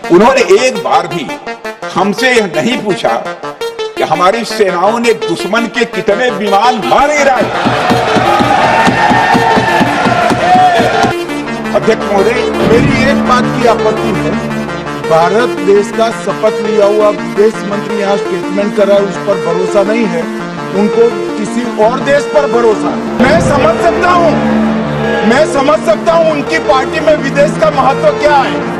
उन्होंने एक बार भी हमसे यह नहीं पूछा कि हमारी सेनाओं ने दुश्मन के कितने विमान मार गिराए। अध्यक्ष महोदय, मेरी एक बात की आपत्ति है, भारत देश का शपथ लिया हुआ विदेश मंत्री यहाँ स्टेटमेंट कर रहा है, उस पर भरोसा नहीं है, उनको किसी और देश पर भरोसा है। मैं समझ सकता हूँ उनकी पार्टी में विदेश का महत्व क्या है,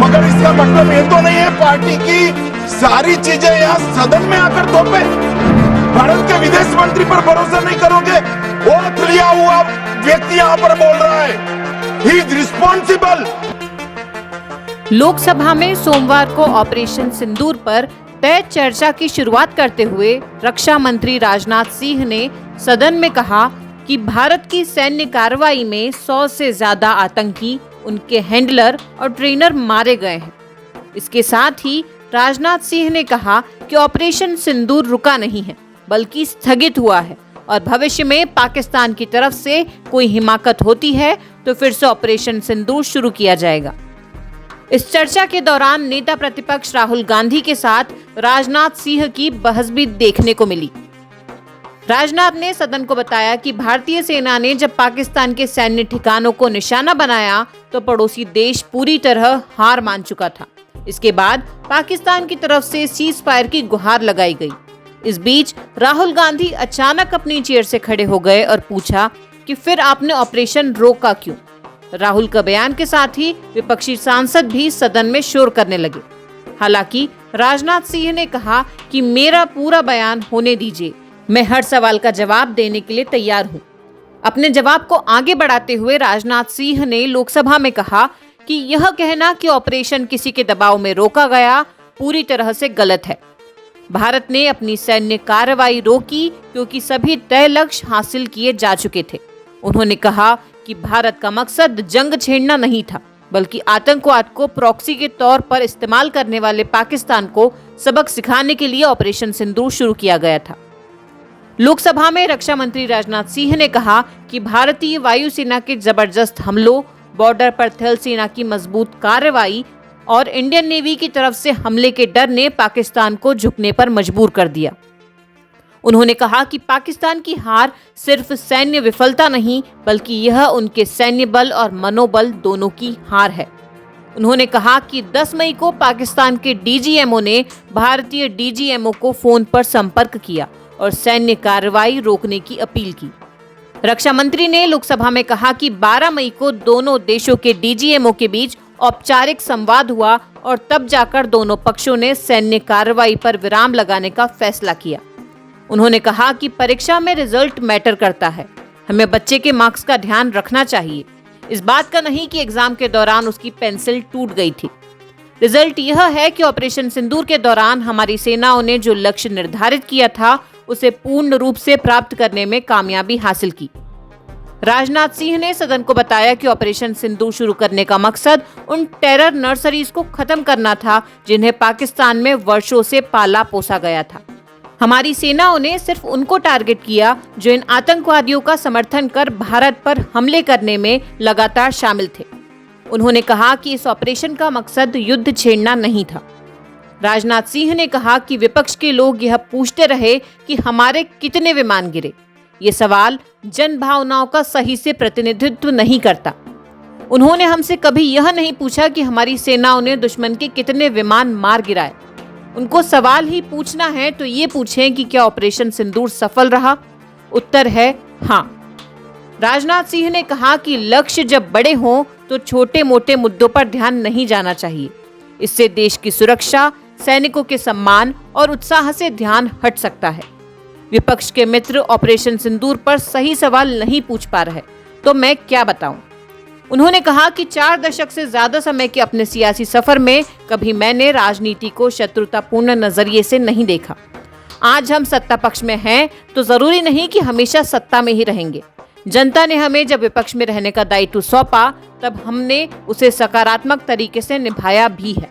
मगर इसका मतलब ये तो नहीं है पार्टी की सारी चीजें यहाँ सदन में आकर थोपे। भारत के विदेश मंत्री पर भरोसा नहीं करोगे, ओथ लिया हुआ व्यक्ति यहाँ पर बोल रहा है, ही इज रिस्पॉन्सिबल। लोकसभा में सोमवार को ऑपरेशन सिंदूर पर तय चर्चा की शुरुआत करते हुए रक्षा मंत्री राजनाथ सिंह ने सदन में कहा कि भारत की सैन्य कार्रवाई में 100 से ज्यादा आतंकी, उनके हैंडलर और ट्रेनर मारे गए हैं। इसके साथ ही राजनाथ सिंह ने कहा कि ऑपरेशन सिंदूर रुका नहीं है, बल्कि स्थगित हुआ है और भविष्य में पाकिस्तान की तरफ से कोई हिमाकत होती है तो फिर से ऑपरेशन सिंदूर शुरू किया जाएगा। इस चर्चा के दौरान नेता प्रतिपक्ष राहुल गांधी के साथ राजनाथ सिंह की बहस भी देखने को मिली। राजनाथ ने सदन को बताया कि भारतीय सेना ने जब पाकिस्तान के सैन्य ठिकानों को निशाना बनाया तो पड़ोसी देश पूरी तरह हार मान चुका था। इसके बाद पाकिस्तान की तरफ से सीज फायर की गुहार लगाई गई। इस बीच राहुल गांधी अचानक अपनी चेयर से खड़े हो गए और पूछा कि फिर आपने ऑपरेशन रोका क्यों? राहुल का बयान के साथ ही विपक्षी सांसद भी सदन में शोर करने लगे। हालांकि राजनाथ सिंह ने कहा कि मेरा पूरा बयान होने दीजिए, मैं हर सवाल का जवाब देने के लिए तैयार हूं। अपने जवाब को आगे बढ़ाते हुए राजनाथ सिंह ने लोकसभा में कहा कि यह कहना कि ऑपरेशन किसी के दबाव में रोका गया पूरी तरह से गलत है। भारत ने अपनी सैन्य कार्रवाई रोकी क्योंकि सभी तय लक्ष्य हासिल किए जा चुके थे। उन्होंने कहा कि भारत का मकसद जंग छेड़ना नहीं था, बल्कि आतंकवाद को प्रॉक्सी के तौर पर इस्तेमाल करने वाले पाकिस्तान को सबक सिखाने के लिए ऑपरेशन सिंदूर शुरू किया गया था। लोकसभा में रक्षा मंत्री राजनाथ सिंह ने कहा कि भारतीय वायुसेना के जबरदस्त हमलों, बॉर्डर पर थल सेना की मजबूत कार्रवाई और इंडियन नेवी की तरफ से हमले के डर ने पाकिस्तान को झुकने पर मजबूर कर दिया। उन्होंने कहा कि पाकिस्तान की हार सिर्फ सैन्य विफलता नहीं, बल्कि यह उनके सैन्य बल और मनोबल दोनों की हार है। उन्होंने कहा कि 10 मई को पाकिस्तान के डीजीएमओ ने भारतीय डीजीएमओ को फोन पर संपर्क किया और सैन्य कार्रवाई रोकने की अपील की। रक्षा मंत्री ने लोकसभा में कहा कि 12 मई को दोनों देशों के डीजीएमओ के बीच औपचारिक संवाद हुआ और तब जाकर दोनों पक्षों ने सैन्य कार्रवाई पर विराम लगाने का फैसला किया। उन्होंने कहा कि परीक्षा में रिजल्ट मैटर करता है, हमें बच्चे के मार्क्स का ध्यान रखना चाहिए, इस बात का नहीं कि एग्जाम के दौरान उसकी पेंसिल टूट गई थी। रिजल्ट यह है कि ऑपरेशन सिंदूर के दौरान हमारी सेनाओं ने जो लक्ष्य निर्धारित किया था उसे पूर्ण रूप से प्राप्त करने में कामयाबी हासिल की। राजनाथ सिंह ने सदन को बताया कि ऑपरेशन सिंदूर शुरू करने का मकसद उन टेरर नर्सरीज को खत्म करना था जिन्हें पाकिस्तान में वर्षों से पाला पोसा गया था। हमारी सेनाओं ने सिर्फ उनको टारगेट किया जो इन आतंकवादियों का समर्थन कर भारत पर हमले करने में लगातार शामिल थे। उन्होंने कहा कि इस ऑपरेशन का मकसद युद्ध छेड़ना नहीं था। राजनाथ सिंह ने कहा कि विपक्ष के लोग यह पूछते रहे कि हमारे कितने विमान गिरे। ये सवाल जन भावनाओं का सही से प्रतिनिधित्व नहीं करता। उन्होंने हमसे कभी यह नहीं पूछा कि हमारी सेनाओं ने दुश्मन के कितने विमान मार गिराए। उनको सवाल ही पूछना है तो ये पूछें कि क्या ऑपरेशन सिंदूर सफल रहा? उत्तर है हाँ। राजनाथ सिंह ने कहा कि लक्ष्य जब बड़े हों तो छोटे मोटे मुद्दों पर ध्यान नहीं जाना चाहिए। इससे देश की सुरक्षा, सैनिकों के सम्मान और उत्साह से ध्यान हट सकता है। विपक्ष के मित्र ऑपरेशन सिंदूर पर सही सवाल नहीं पूछ पा रहे तो मैं क्या बताऊं? उन्होंने कहा कि 4 दशक से ज्यादा समय के अपने सियासी सफर में कभी मैंने राजनीति को शत्रुतापूर्ण नजरिए से नहीं देखा। आज हम सत्ता पक्ष में हैं तो जरूरी नहीं कि हमेशा सत्ता में ही रहेंगे। जनता ने हमें जब विपक्ष में रहने का दायित्व सौंपा तब हमने उसे सकारात्मक तरीके से निभाया भी है।